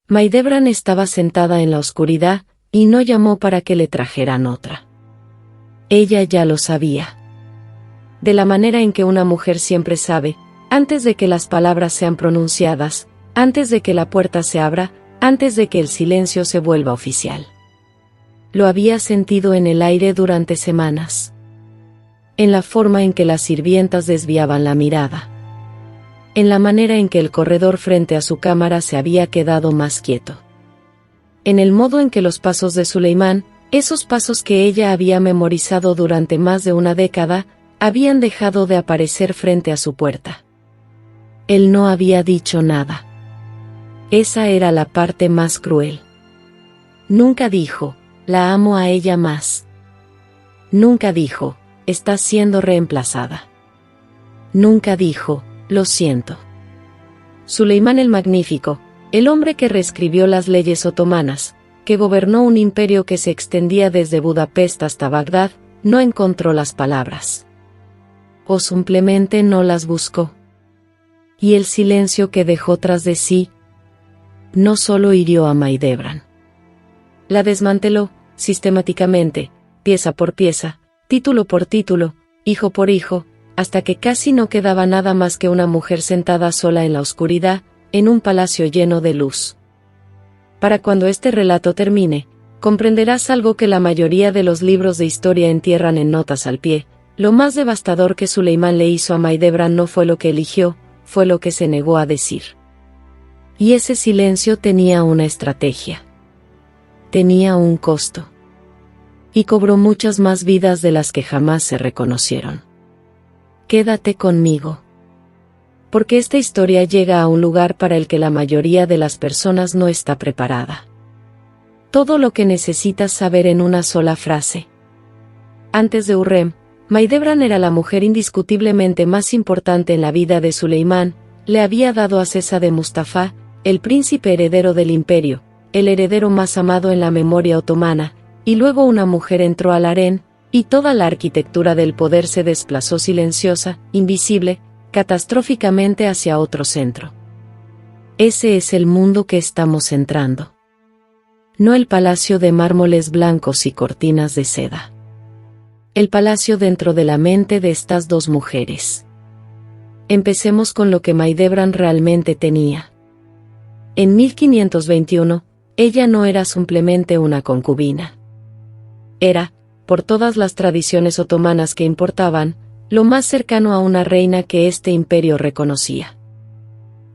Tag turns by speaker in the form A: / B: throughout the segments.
A: Maidebran estaba sentada en la oscuridad, y no llamó para que le trajeran otra. Ella ya lo sabía. De la manera en que una mujer siempre sabe, antes de que las palabras sean pronunciadas, antes de que la puerta se abra, antes de que el silencio se vuelva oficial. Lo había sentido en el aire durante semanas. En la forma en que las sirvientas desviaban la mirada. En la manera en que el corredor frente a su cámara se había quedado más quieto. En el modo en que los pasos de Suleimán, esos pasos que ella había memorizado durante más de una década, habían dejado de aparecer frente a su puerta. Él no había dicho nada. Esa era la parte más cruel. Nunca dijo, la amo a ella más. Nunca dijo, está siendo reemplazada. Nunca dijo, lo siento. Suleimán el Magnífico, el hombre que reescribió las leyes otomanas, que gobernó un imperio que se extendía desde Budapest hasta Bagdad, no encontró las palabras. O simplemente no las buscó. Y el silencio que dejó tras de sí, no solo hirió a Maidebran. La desmanteló, sistemáticamente, pieza por pieza, título por título, hijo por hijo, hasta que casi no quedaba nada más que una mujer sentada sola en la oscuridad, en un palacio lleno de luz. Para cuando este relato termine, comprenderás algo que la mayoría de los libros de historia entierran en notas al pie. Lo más devastador que Suleimán le hizo a Maidebran no fue lo que eligió, fue lo que se negó a decir. Y ese silencio tenía una estrategia. Tenía un costo. Y cobró muchas más vidas de las que jamás se reconocieron. Quédate conmigo. Porque esta historia llega a un lugar para el que la mayoría de las personas no está preparada. Todo lo que necesitas saber en una sola frase. Antes de Hurrem, Maidebran era la mujer indiscutiblemente más importante en la vida de Suleimán, le había dado a Cesa de Mustafa, el príncipe heredero del imperio, el heredero más amado en la memoria otomana, y luego una mujer entró al harén, y toda la arquitectura del poder se desplazó silenciosa, invisible, catastróficamente hacia otro centro. Ese es el mundo que estamos entrando. No el palacio de mármoles blancos y cortinas de seda. El palacio dentro de la mente de estas dos mujeres. Empecemos con lo que Maidebran realmente tenía. En 1521, ella no era simplemente una concubina. Era, por todas las tradiciones otomanas que importaban, lo más cercano a una reina que este imperio reconocía.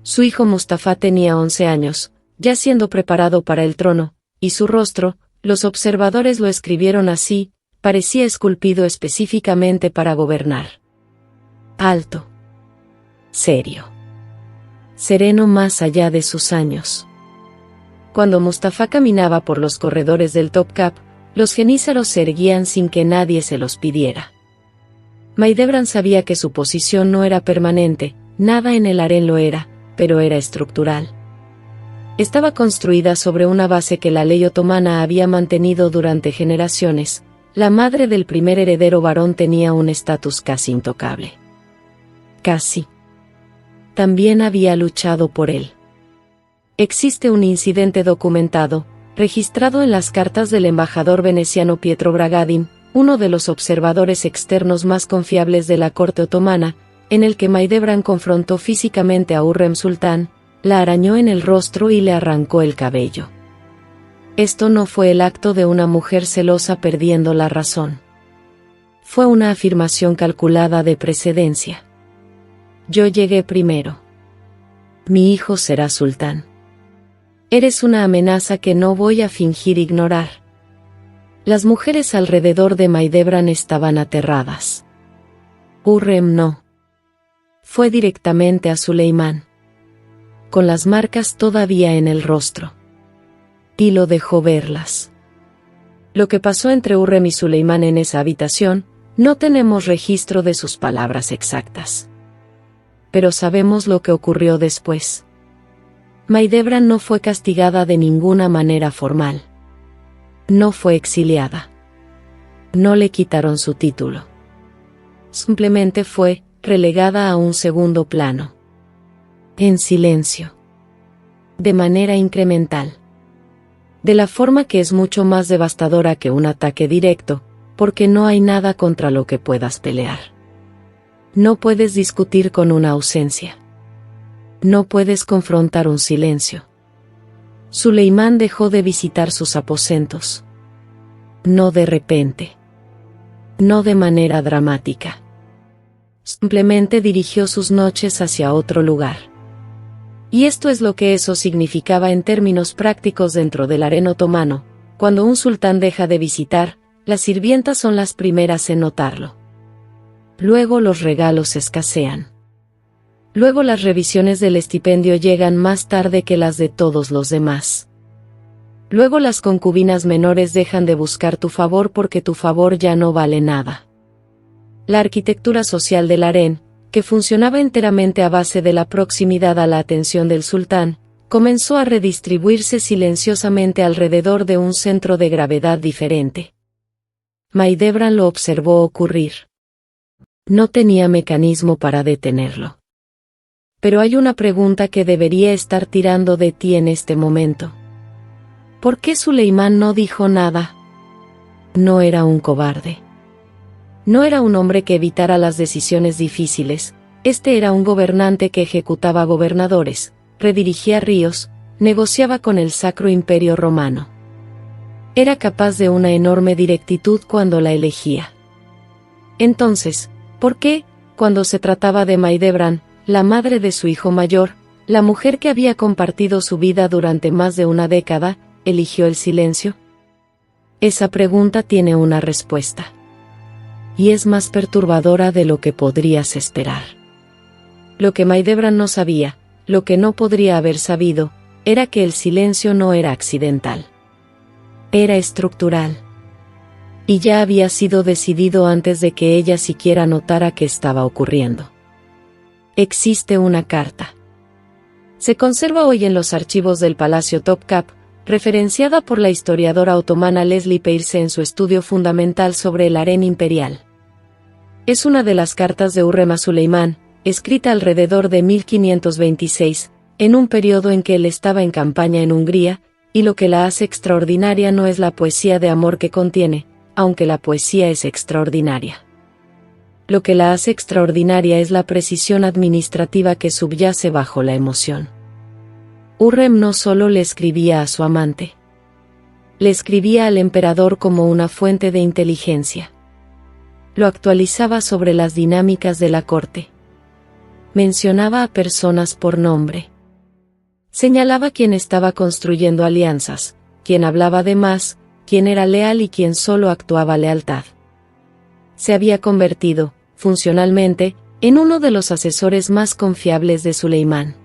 A: Su hijo Mustafa tenía 11 años, ya siendo preparado para el trono, y su rostro, los observadores lo escribieron así, parecía esculpido específicamente para gobernar. Alto. Serio. Sereno más allá de sus años. Cuando Mustafa caminaba por los corredores del Topkapı, los genízaros se erguían sin que nadie se los pidiera. Maidebran sabía que su posición no era permanente, nada en el harén lo era, pero era estructural. Estaba construida sobre una base que la ley otomana había mantenido durante generaciones. La madre del primer heredero varón tenía un estatus casi intocable. Casi. También había luchado por él. Existe un incidente documentado, registrado en las cartas del embajador veneciano Pietro Bragadin, uno de los observadores externos más confiables de la corte otomana, en el que Maidebran confrontó físicamente a Hurrem Sultán, la arañó en el rostro y le arrancó el cabello. Esto no fue el acto de una mujer celosa perdiendo la razón. Fue una afirmación calculada de precedencia. Yo llegué primero. Mi hijo será sultán. Eres una amenaza que no voy a fingir ignorar. Las mujeres alrededor de Maidebran estaban aterradas. Hurrem no. Fue directamente a Suleimán. Con las marcas todavía en el rostro. Y lo dejó verlas. Lo que pasó entre Hurrem y Suleimán en esa habitación, no tenemos registro de sus palabras exactas. Pero sabemos lo que ocurrió después. Maidebran no fue castigada de ninguna manera formal. No fue exiliada. No le quitaron su título. Simplemente fue relegada a un segundo plano. En silencio. de manera incremental. De la forma que es mucho más devastadora que un ataque directo, porque no hay nada contra lo que puedas pelear. No puedes discutir con una ausencia. No puedes confrontar un silencio. Suleimán dejó de visitar sus aposentos. No de repente. No de manera dramática. Simplemente dirigió sus noches hacia otro lugar. Y esto es lo que eso significaba en términos prácticos dentro del harén otomano. Cuando un sultán deja de visitar, las sirvientas son las primeras en notarlo. Luego los regalos escasean. Luego las revisiones del estipendio llegan más tarde que las de todos los demás. Luego las concubinas menores dejan de buscar tu favor porque tu favor ya no vale nada. La arquitectura social del harén, que funcionaba enteramente a base de la proximidad a la atención del sultán, comenzó a redistribuirse silenciosamente alrededor de un centro de gravedad diferente. Mahidevran lo observó ocurrir. No tenía mecanismo para detenerlo. Pero hay una pregunta que debería estar tirando de ti en este momento. ¿Por qué Suleimán no dijo nada? No era un cobarde. No era un hombre que evitara las decisiones difíciles, este era un gobernante que ejecutaba gobernadores, redirigía ríos, negociaba con el Sacro Imperio Romano. Era capaz de una enorme directitud cuando la elegía. Entonces, ¿por qué, cuando se trataba de Mahidevran, la madre de su hijo mayor, la mujer que había compartido su vida durante más de una década, eligió el silencio? Esa pregunta tiene una respuesta. Y es más perturbadora de lo que podrías esperar. Lo que Mahidevran no sabía, lo que no podría haber sabido, era que el silencio no era accidental. Era estructural. Y ya había sido decidido antes de que ella siquiera notara que estaba ocurriendo. Existe una carta. Se conserva hoy en los archivos del Palacio Topkapı, referenciada por la historiadora otomana Leslie Peirce en su estudio fundamental sobre el harén imperial. Es una de las cartas de Hürrem a Suleimán, escrita alrededor de 1526, en un periodo en que él estaba en campaña en Hungría, y lo que la hace extraordinaria no es la poesía de amor que contiene, aunque la poesía es extraordinaria. Lo que la hace extraordinaria es la precisión administrativa que subyace bajo la emoción. Hürrem no solo le escribía a su amante. Le escribía al emperador como una fuente de inteligencia. Lo actualizaba sobre las dinámicas de la corte. Mencionaba a personas por nombre. Señalaba quién estaba construyendo alianzas, quién hablaba de más, quién era leal y quién solo actuaba lealtad. Se había convertido, funcionalmente, en uno de los asesores más confiables de Suleimán.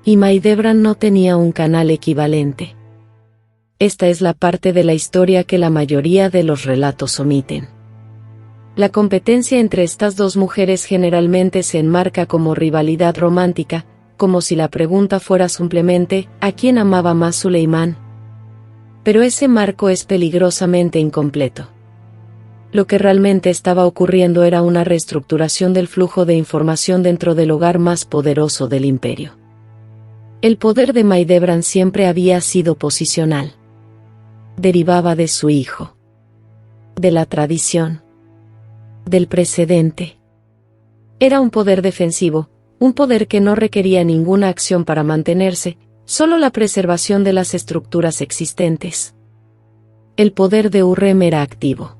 A: Y Mahidevran no tenía un canal equivalente. Esta es la parte de la historia que la mayoría de los relatos omiten. La competencia entre estas dos mujeres generalmente se enmarca como rivalidad romántica, como si la pregunta fuera simplemente, ¿a quién amaba más Suleimán? Pero ese marco es peligrosamente incompleto. Lo que realmente estaba ocurriendo era una reestructuración del flujo de información dentro del hogar más poderoso del imperio. El poder de Mahidevran siempre había sido posicional. Derivaba de su hijo. De la tradición. Del precedente. Era un poder defensivo, un poder que no requería ninguna acción para mantenerse, solo la preservación de las estructuras existentes. El poder de Hürrem era activo.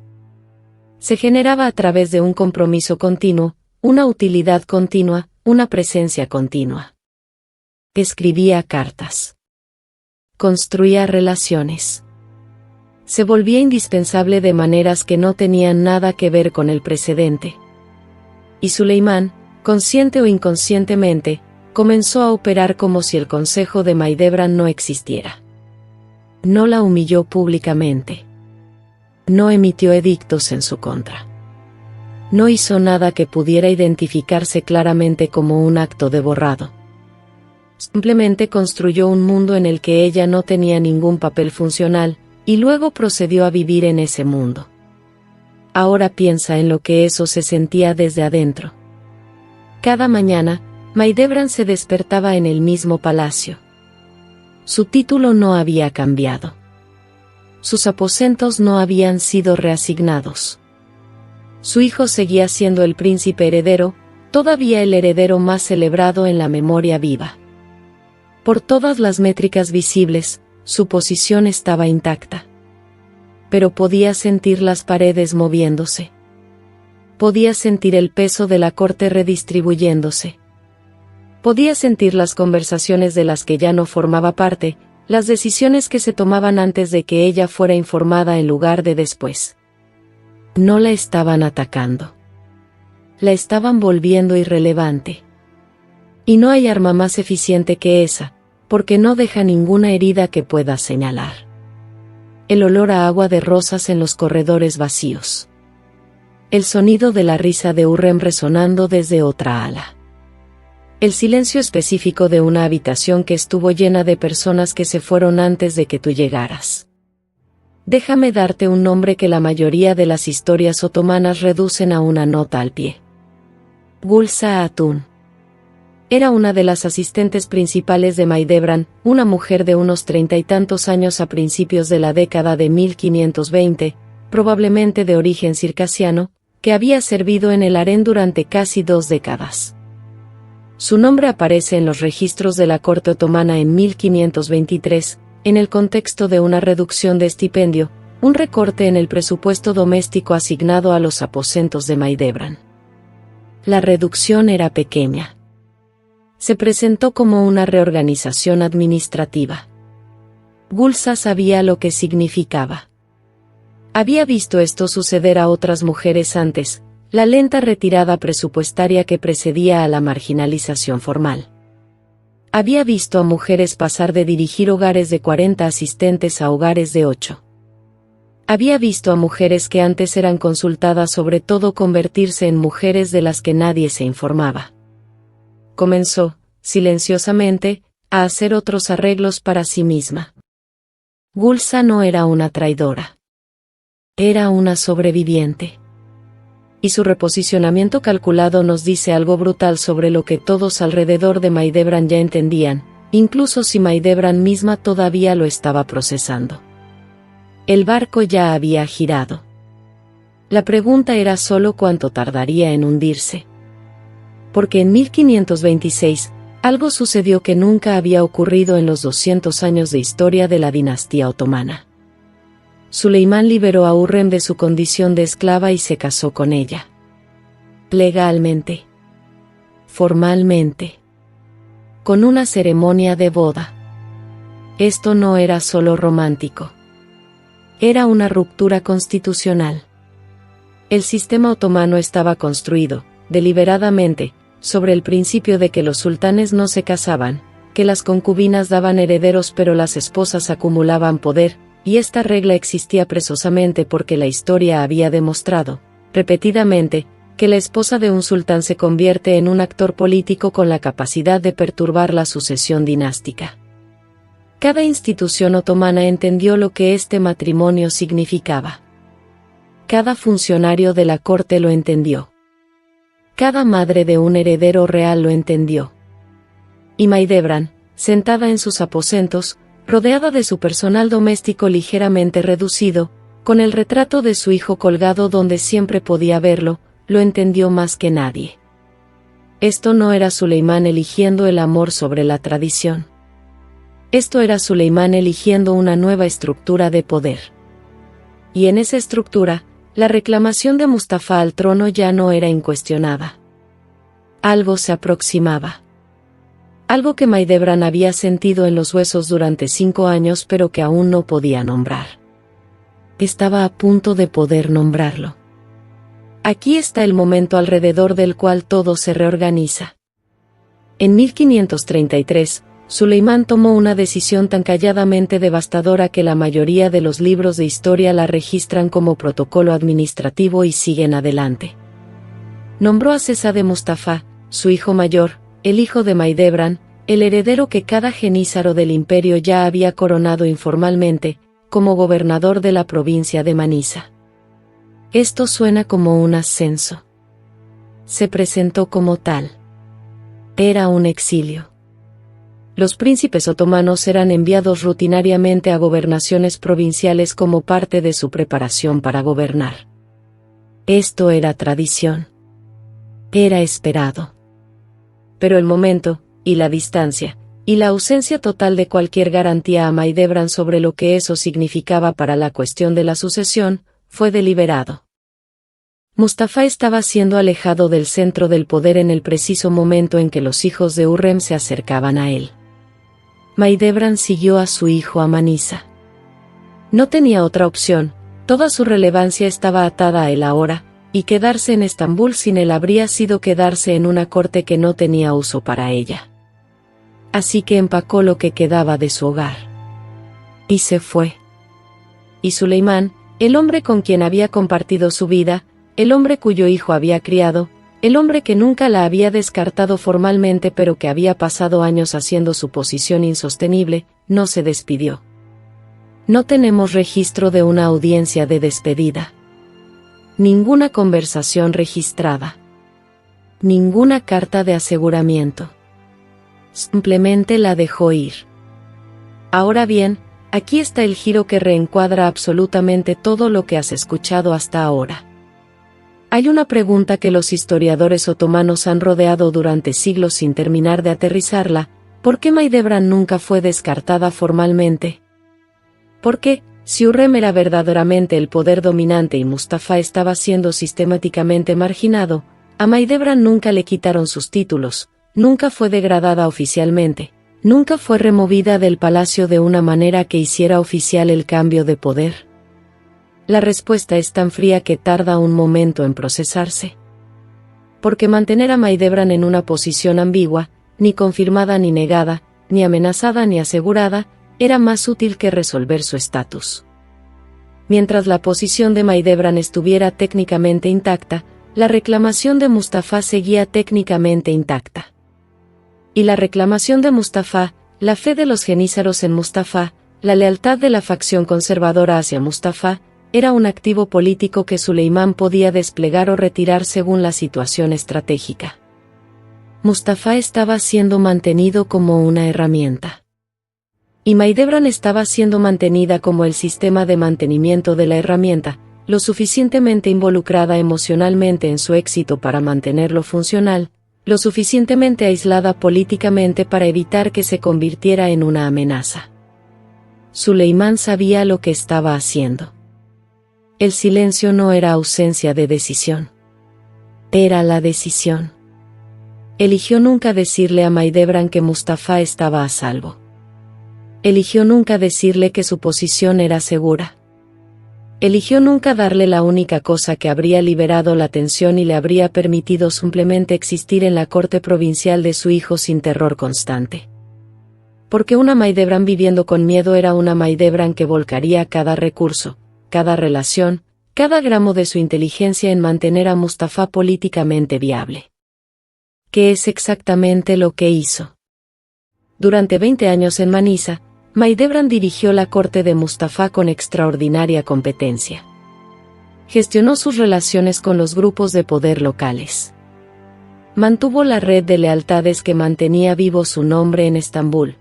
A: Se generaba a través de un compromiso continuo, una utilidad continua, una presencia continua. Escribía cartas. Construía relaciones. Se volvía indispensable de maneras que no tenían nada que ver con el precedente. Y Suleimán, consciente o inconscientemente, comenzó a operar como si el consejo de Mahidevran no existiera. No la humilló públicamente. No emitió edictos en su contra. No hizo nada que pudiera identificarse claramente como un acto de borrado. Simplemente construyó un mundo en el que ella no tenía ningún papel funcional, y luego procedió a vivir en ese mundo. Ahora piensa en lo que eso se sentía desde adentro. Cada mañana, Mahidevran se despertaba en el mismo palacio. su título no había cambiado. Sus aposentos no habían sido reasignados. Su hijo seguía siendo el príncipe heredero, todavía el heredero más celebrado en la memoria viva. Por todas las métricas visibles, su posición estaba intacta. Pero podía sentir las paredes moviéndose. Podía sentir el peso de la corte redistribuyéndose. Podía sentir las conversaciones de las que ya no formaba parte, las decisiones que se tomaban antes de que ella fuera informada en lugar de después. No la estaban atacando. La estaban volviendo irrelevante. Y no hay arma más eficiente que esa, porque no deja ninguna herida que pueda señalar. El olor a agua de rosas en los corredores vacíos. El sonido de la risa de Hurrem resonando desde otra ala. El silencio específico de una habitación que estuvo llena de personas que se fueron antes de que tú llegaras. Déjame darte un nombre que la mayoría de las historias otomanas reducen a una nota al pie. Gulsa Hatun. Era una de las asistentes principales de Mahidevran, una mujer de unos 30 y tantos años a principios de la década de 1520, probablemente de origen circasiano, que había servido en el harén durante casi 2 décadas. Su nombre aparece en los registros de la corte otomana en 1523, en el contexto de una reducción de estipendio, un recorte en el presupuesto doméstico asignado a los aposentos de Mahidevran. La reducción era pequeña. Se presentó como una reorganización administrativa. Gulsa sabía lo que significaba. Había visto esto suceder a otras mujeres antes, la lenta retirada presupuestaria que precedía a la marginalización formal. Había visto a mujeres pasar de dirigir hogares de 40 asistentes a hogares de 8. Había visto a mujeres que antes eran consultadas sobre todo convertirse en mujeres de las que nadie se informaba. Comenzó, silenciosamente, a hacer otros arreglos para sí misma. Gulsa no era una traidora. Era una sobreviviente. Y su reposicionamiento calculado nos dice algo brutal sobre lo que todos alrededor de Mahidevran ya entendían, incluso si Mahidevran misma todavía lo estaba procesando. El barco ya había girado. La pregunta era solo cuánto tardaría en hundirse. Porque en 1526, algo sucedió que nunca había ocurrido en los 200 años de historia de la dinastía otomana. Suleimán liberó a Hurrem de su condición de esclava y se casó con ella. Legalmente. Formalmente. Con una ceremonia de boda. Esto no era solo romántico. Era una ruptura constitucional. El sistema otomano estaba construido, deliberadamente, sobre el principio de que los sultanes no se casaban, que las concubinas daban herederos pero las esposas acumulaban poder, y esta regla existía precisamente porque la historia había demostrado, repetidamente, que la esposa de un sultán se convierte en un actor político con la capacidad de perturbar la sucesión dinástica. Cada institución otomana entendió lo que este matrimonio significaba. Cada funcionario de la corte lo entendió. Cada madre de un heredero real lo entendió. Y Mahidevran, sentada en sus aposentos, rodeada de su personal doméstico ligeramente reducido, con el retrato de su hijo colgado donde siempre podía verlo, lo entendió más que nadie. Esto no era Suleimán eligiendo el amor sobre la tradición. Esto era Suleimán eligiendo una nueva estructura de poder. Y en esa estructura, la reclamación de Mustafa al trono ya no era incuestionada. Algo se aproximaba. Algo que Mahidevran había sentido en los huesos durante 5 años pero que aún no podía nombrar. Estaba a punto de poder nombrarlo. Aquí está el momento alrededor del cual todo se reorganiza. En 1533, Suleimán tomó una decisión tan calladamente devastadora que la mayoría de los libros de historia la registran como protocolo administrativo y siguen adelante. Nombró a Sesa de Mustafa, su hijo mayor, el hijo de Mahidevran, el heredero que cada genízaro del imperio ya había coronado informalmente, como gobernador de la provincia de Manisa. Esto suena como un ascenso. Se presentó como tal. Era un exilio. los príncipes otomanos eran enviados rutinariamente a gobernaciones provinciales como parte de su preparación para gobernar. Esto era tradición. Era esperado. Pero el momento, y la distancia, y la ausencia total de cualquier garantía a Mahidevran sobre lo que eso significaba para la cuestión de la sucesión, fue deliberado. Mustafa estaba siendo alejado del centro del poder en el preciso momento en que los hijos de Hürrem se acercaban a él. Mahidevran siguió a su hijo a Manisa. No tenía otra opción, toda su relevancia estaba atada a él ahora, y quedarse en Estambul sin él habría sido quedarse en una corte que no tenía uso para ella. Así que empacó lo que quedaba de su hogar. Y se fue. Y Suleimán, el hombre con quien había compartido su vida, el hombre cuyo hijo había criado, el hombre que nunca la había descartado formalmente pero que había pasado años haciendo su posición insostenible, no se despidió. No tenemos registro de una audiencia de despedida. Ninguna conversación registrada. Ninguna carta de aseguramiento. Simplemente la dejó ir. Ahora bien, aquí está el giro que reencuadra absolutamente todo lo que has escuchado hasta ahora. Hay una pregunta que los historiadores otomanos han rodeado durante siglos sin terminar de aterrizarla: ¿por qué Mahidevran nunca fue descartada formalmente? ¿Por qué, si Hürrem era verdaderamente el poder dominante y Mustafa estaba siendo sistemáticamente marginado, a Mahidevran nunca le quitaron sus títulos, nunca fue degradada oficialmente, nunca fue removida del palacio de una manera que hiciera oficial el cambio de poder? La respuesta es tan fría que tarda un momento en procesarse. Porque mantener a Mahidevran en una posición ambigua, ni confirmada ni negada, ni amenazada ni asegurada, era más útil que resolver su estatus. Mientras la posición de Mahidevran estuviera técnicamente intacta, la reclamación de Mustafa seguía técnicamente intacta. Y la reclamación de Mustafa, la fe de los genízaros en Mustafa, la lealtad de la facción conservadora hacia Mustafa, era un activo político que Suleimán podía desplegar o retirar según la situación estratégica. Mustafa estaba siendo mantenido como una herramienta. Y Mahidevran estaba siendo mantenida como el sistema de mantenimiento de la herramienta, lo suficientemente involucrada emocionalmente en su éxito para mantenerlo funcional, lo suficientemente aislada políticamente para evitar que se convirtiera en una amenaza. Suleimán sabía lo que estaba haciendo. El silencio no era ausencia de decisión. Era la decisión. Eligió nunca decirle a Mahidevran que Mustafa estaba a salvo. Eligió nunca decirle que su posición era segura. Eligió nunca darle la única cosa que habría liberado la tensión y le habría permitido simplemente existir en la corte provincial de su hijo sin terror constante. Porque una Mahidevran viviendo con miedo era una Mahidevran que volcaría cada recurso, cada relación, cada gramo de su inteligencia en mantener a Mustafa políticamente viable. ¿Qué es exactamente lo que hizo? Durante 20 años en Manisa, Mahidevran dirigió la corte de Mustafa con extraordinaria competencia. Gestionó sus relaciones con los grupos de poder locales. Mantuvo la red de lealtades que mantenía vivo su nombre en Estambul.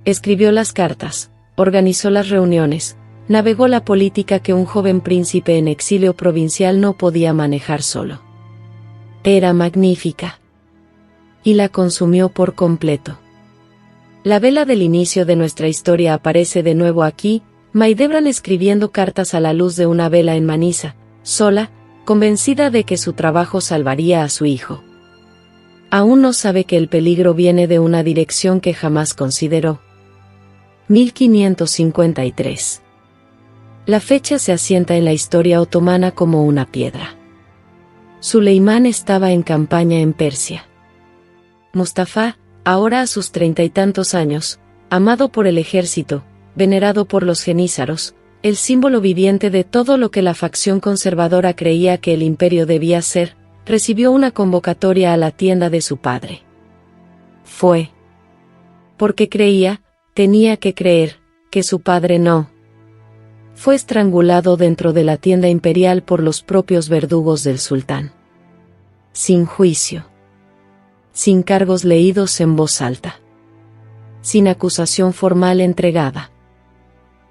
A: Escribió las cartas, organizó las reuniones, navegó la política que un joven príncipe en exilio provincial no podía manejar solo. Era magnífica. Y la consumió por completo. La vela del inicio de nuestra historia aparece de nuevo aquí, Mahidevran escribiendo cartas a la luz de una vela en Manisa, sola, convencida de que su trabajo salvaría a su hijo. Aún no sabe que el peligro viene de una dirección que jamás consideró. 1553. La fecha se asienta en la historia otomana como una piedra. Suleimán estaba en campaña en Persia. Mustafa, ahora a sus 30 y tantos años, amado por el ejército, venerado por los genízaros, el símbolo viviente de todo lo que la facción conservadora creía que el imperio debía ser, recibió una convocatoria a la tienda de su padre. Fue. Porque creía, tenía que creer, que su padre no. Fue estrangulado dentro de la tienda imperial por los propios verdugos del sultán. Sin juicio. Sin cargos leídos en voz alta. sin acusación formal entregada.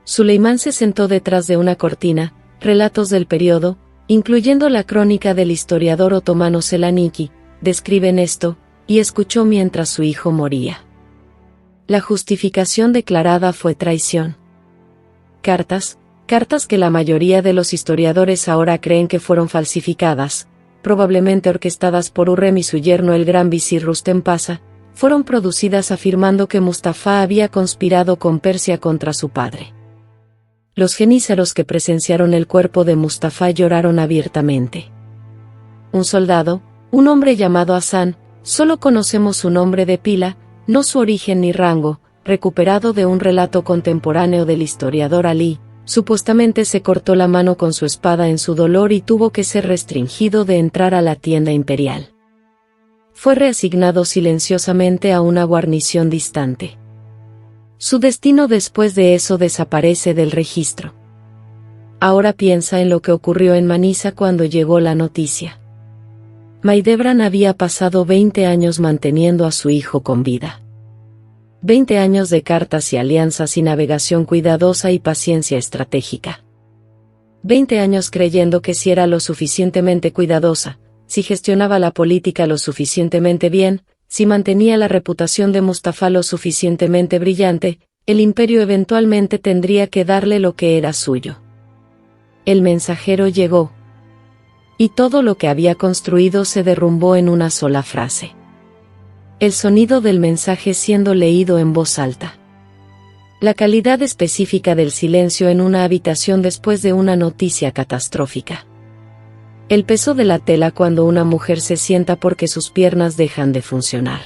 A: Suleimán se sentó detrás de una cortina. Relatos del periodo, incluyendo la crónica del historiador otomano Selanik'i, describen esto, y escuchó mientras su hijo moría. La justificación declarada fue traición. Cartas que la mayoría de los historiadores ahora creen que fueron falsificadas, probablemente orquestadas por Hurrem y su yerno el gran visir Rustem Pasha, fueron producidas afirmando que Mustafa había conspirado con Persia contra su padre. Los jenízaros que presenciaron el cuerpo de Mustafa lloraron abiertamente. Un soldado, un hombre llamado Hasan, solo conocemos su nombre de pila, no su origen ni rango, recuperado de un relato contemporáneo del historiador Ali, supuestamente se cortó la mano con su espada en su dolor y tuvo que ser restringido de entrar a la tienda imperial. Fue reasignado silenciosamente a una guarnición distante. Su destino después de eso desaparece del registro. Ahora piensa en lo que ocurrió en Manisa cuando llegó la noticia. Mahidevran había pasado 20 años manteniendo a su hijo con vida. 20 años de cartas y alianzas y navegación cuidadosa y paciencia estratégica. 20 años creyendo que si era lo suficientemente cuidadosa, si gestionaba la política lo suficientemente bien, si mantenía la reputación de Mustafa lo suficientemente brillante, el imperio eventualmente tendría que darle lo que era suyo. El mensajero llegó. Y todo lo que había construido se derrumbó en una sola frase. El sonido del mensaje siendo leído en voz alta. La calidad específica del silencio en una habitación después de una noticia catastrófica. El peso de la tela cuando una mujer se sienta porque sus piernas dejan de funcionar.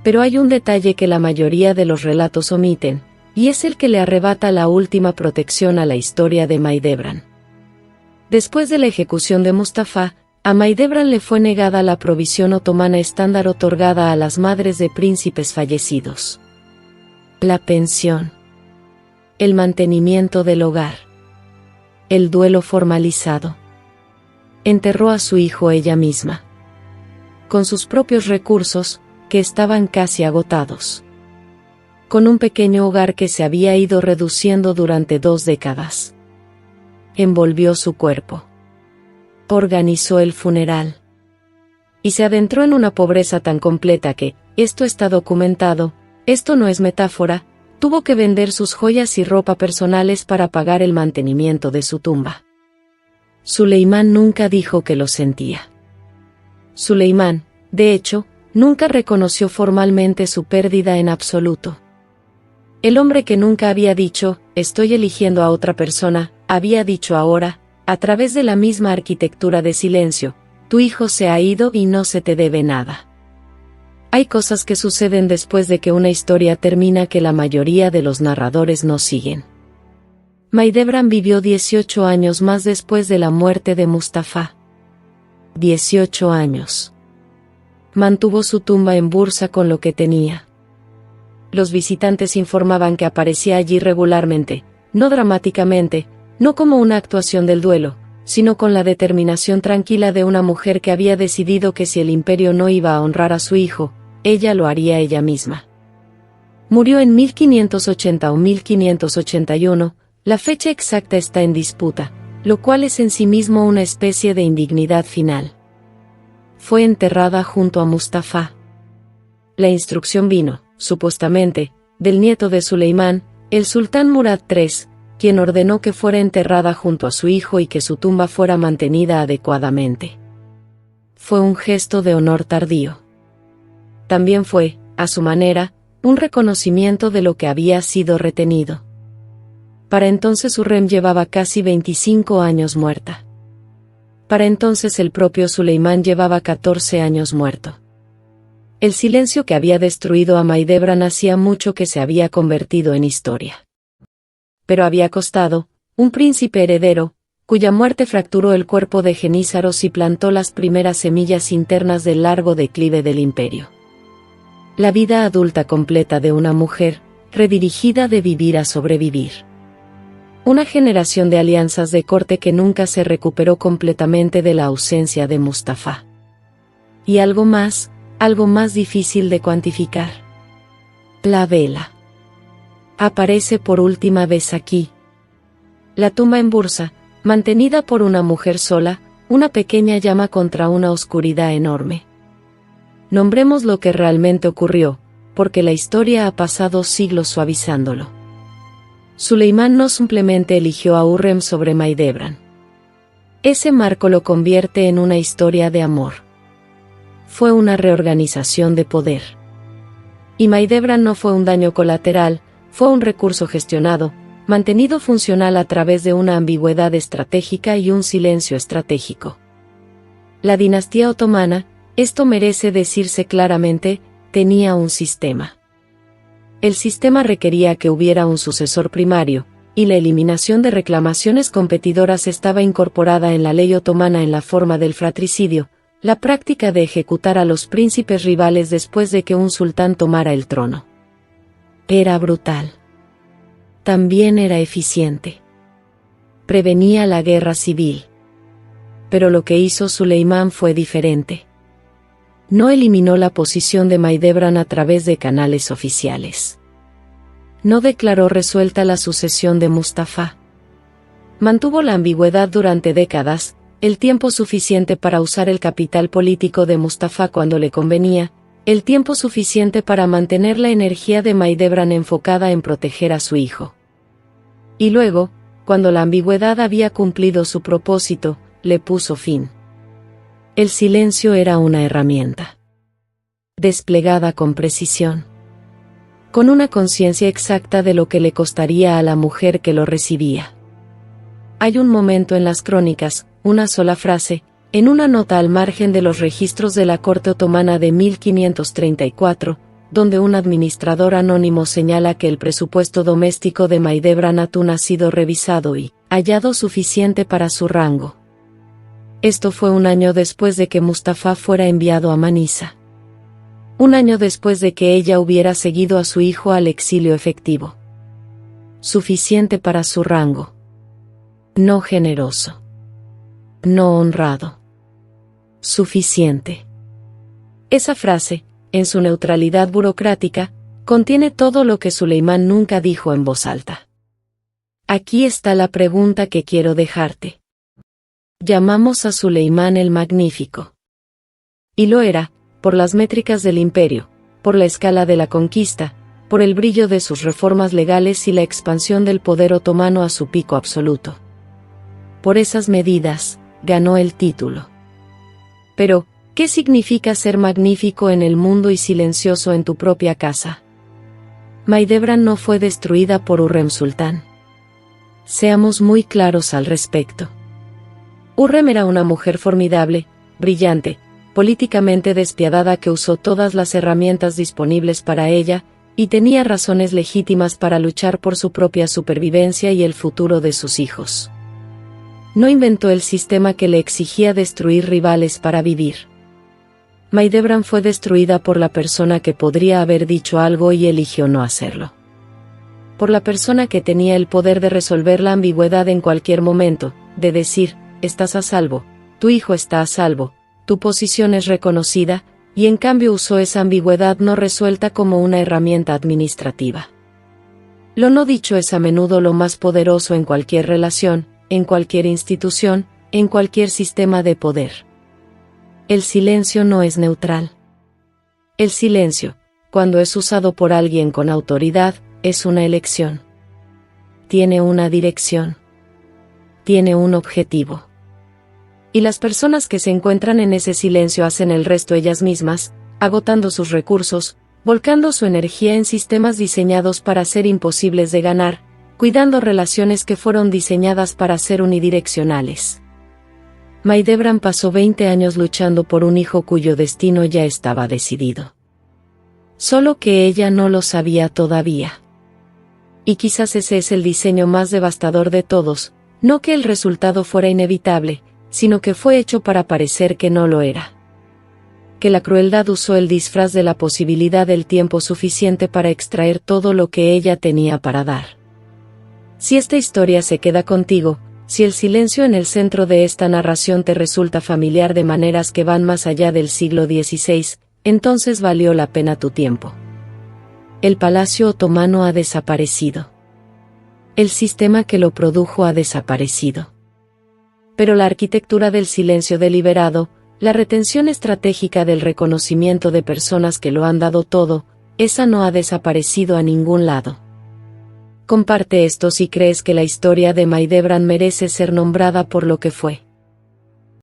A: Pero hay un detalle que la mayoría de los relatos omiten, y es el que le arrebata la última protección a la historia de Mahidevran. Después de la ejecución de Mustafa, a Mahidevran le fue negada la provisión otomana estándar otorgada a las madres de príncipes fallecidos. La pensión. El mantenimiento del hogar. El duelo formalizado. Enterró a su hijo ella misma. Con sus propios recursos, que estaban casi agotados. Con un pequeño hogar que se había ido reduciendo durante 2 décadas. Envolvió su cuerpo. Organizó el funeral. Y se adentró en una pobreza tan completa que, esto está documentado, esto no es metáfora, tuvo que vender sus joyas y ropa personales para pagar el mantenimiento de su tumba. Suleimán nunca dijo que lo sentía. Suleimán, de hecho, nunca reconoció formalmente su pérdida en absoluto. El hombre que nunca había dicho, estoy eligiendo a otra persona, había dicho ahora, a través de la misma arquitectura de silencio, tu hijo se ha ido y no se te debe nada. Hay cosas que suceden después de que una historia termina que la mayoría de los narradores no siguen. Mahidevran vivió 18 años más después de la muerte de Mustafa. 18 años. Mantuvo su tumba en Bursa con lo que tenía. Los visitantes informaban que aparecía allí regularmente, no dramáticamente, no como una actuación del duelo, sino con la determinación tranquila de una mujer que había decidido que si el imperio no iba a honrar a su hijo, ella lo haría ella misma. Murió en 1580 o 1581, la fecha exacta está en disputa, lo cual es en sí mismo una especie de indignidad final. Fue enterrada junto a Mustafa. La instrucción vino, supuestamente, del nieto de Suleimán, el sultán Murad III, quien ordenó que fuera enterrada junto a su hijo y que su tumba fuera mantenida adecuadamente. Fue un gesto de honor tardío. También fue, a su manera, un reconocimiento de lo que había sido retenido. Para entonces Hurrem llevaba casi 25 años muerta. Para entonces el propio Suleimán llevaba 14 años muerto. El silencio que había destruido a Mahidevran hacía mucho que se había convertido en historia. Pero había costado, un príncipe heredero, cuya muerte fracturó el cuerpo de Genízaros y plantó las primeras semillas internas del largo declive del imperio. La vida adulta completa de una mujer, redirigida de vivir a sobrevivir. Una generación de alianzas de corte que nunca se recuperó completamente de la ausencia de Mustafa. Y algo más difícil de cuantificar. La vela aparece por última vez aquí. La tumba en Bursa, mantenida por una mujer sola, una pequeña llama contra una oscuridad enorme. Nombremos lo que realmente ocurrió, porque la historia ha pasado siglos suavizándolo. Suleimán no simplemente eligió a Hürrem sobre Mahidevran. Ese marco lo convierte en una historia de amor. Fue una reorganización de poder. Y Mahidevran no fue un daño colateral, fue un recurso gestionado, mantenido funcional a través de una ambigüedad estratégica y un silencio estratégico. La dinastía otomana, esto merece decirse claramente, tenía un sistema. El sistema requería que hubiera un sucesor primario, y la eliminación de reclamaciones competidoras estaba incorporada en la ley otomana en la forma del fratricidio, la práctica de ejecutar a los príncipes rivales después de que un sultán tomara el trono. Era brutal. También era eficiente. Prevenía la guerra civil. Pero lo que hizo Suleimán fue diferente. No eliminó la posición de Mahidevran a través de canales oficiales. No declaró resuelta la sucesión de Mustafa. Mantuvo la ambigüedad durante décadas, el tiempo suficiente para usar el capital político de Mustafa cuando le convenía, el tiempo suficiente para mantener la energía de Mahidevran enfocada en proteger a su hijo. Y luego, cuando la ambigüedad había cumplido su propósito, le puso fin. El silencio era una herramienta. Desplegada con precisión. Con una conciencia exacta de lo que le costaría a la mujer que lo recibía. Hay un momento en las crónicas, una sola frase, en una nota al margen de los registros de la corte otomana de 1534, donde un administrador anónimo señala que el presupuesto doméstico de Mahidevran Hatun ha sido revisado y hallado suficiente para su rango. Esto fue un año después de que Mustafa fuera enviado a Manisa. Un año después de que ella hubiera seguido a su hijo al exilio efectivo. Suficiente para su rango. No generoso. No honrado. Suficiente. Esa frase, en su neutralidad burocrática, contiene todo lo que Suleimán nunca dijo en voz alta. Aquí está la pregunta que quiero dejarte. Llamamos a Suleimán el Magnífico. Y lo era, por las métricas del imperio, por la escala de la conquista, por el brillo de sus reformas legales y la expansión del poder otomano a su pico absoluto. Por esas medidas, ganó el título. Pero, ¿qué significa ser magnífico en el mundo y silencioso en tu propia casa? Mahidevran no fue destruida por Hürrem Sultán. Seamos muy claros al respecto. Hürrem era una mujer formidable, brillante, políticamente despiadada que usó todas las herramientas disponibles para ella, y tenía razones legítimas para luchar por su propia supervivencia y el futuro de sus hijos. No inventó el sistema que le exigía destruir rivales para vivir. Mahidevran fue destruida por la persona que podría haber dicho algo y eligió no hacerlo. Por la persona que tenía el poder de resolver la ambigüedad en cualquier momento, de decir, estás a salvo, tu hijo está a salvo, tu posición es reconocida, y en cambio usó esa ambigüedad no resuelta como una herramienta administrativa. Lo no dicho es a menudo lo más poderoso en cualquier relación, en cualquier institución, en cualquier sistema de poder. El silencio no es neutral. El silencio, cuando es usado por alguien con autoridad, es una elección. Tiene una dirección. Tiene un objetivo. Y las personas que se encuentran en ese silencio hacen el resto ellas mismas, agotando sus recursos, volcando su energía en sistemas diseñados para ser imposibles de ganar, cuidando relaciones que fueron diseñadas para ser unidireccionales. Mahidevran pasó 20 años luchando por un hijo cuyo destino ya estaba decidido. Solo que ella no lo sabía todavía. Y quizás ese es el diseño más devastador de todos, no que el resultado fuera inevitable, sino que fue hecho para parecer que no lo era. Que la crueldad usó el disfraz de la posibilidad del tiempo suficiente para extraer todo lo que ella tenía para dar. Si esta historia se queda contigo, si el silencio en el centro de esta narración te resulta familiar de maneras que van más allá del siglo XVI, entonces valió la pena tu tiempo. El palacio otomano ha desaparecido. El sistema que lo produjo ha desaparecido. Pero la arquitectura del silencio deliberado, la retención estratégica del reconocimiento de personas que lo han dado todo, esa no ha desaparecido a ningún lado. Comparte esto si crees que la historia de Maidebran merece ser nombrada por lo que fue.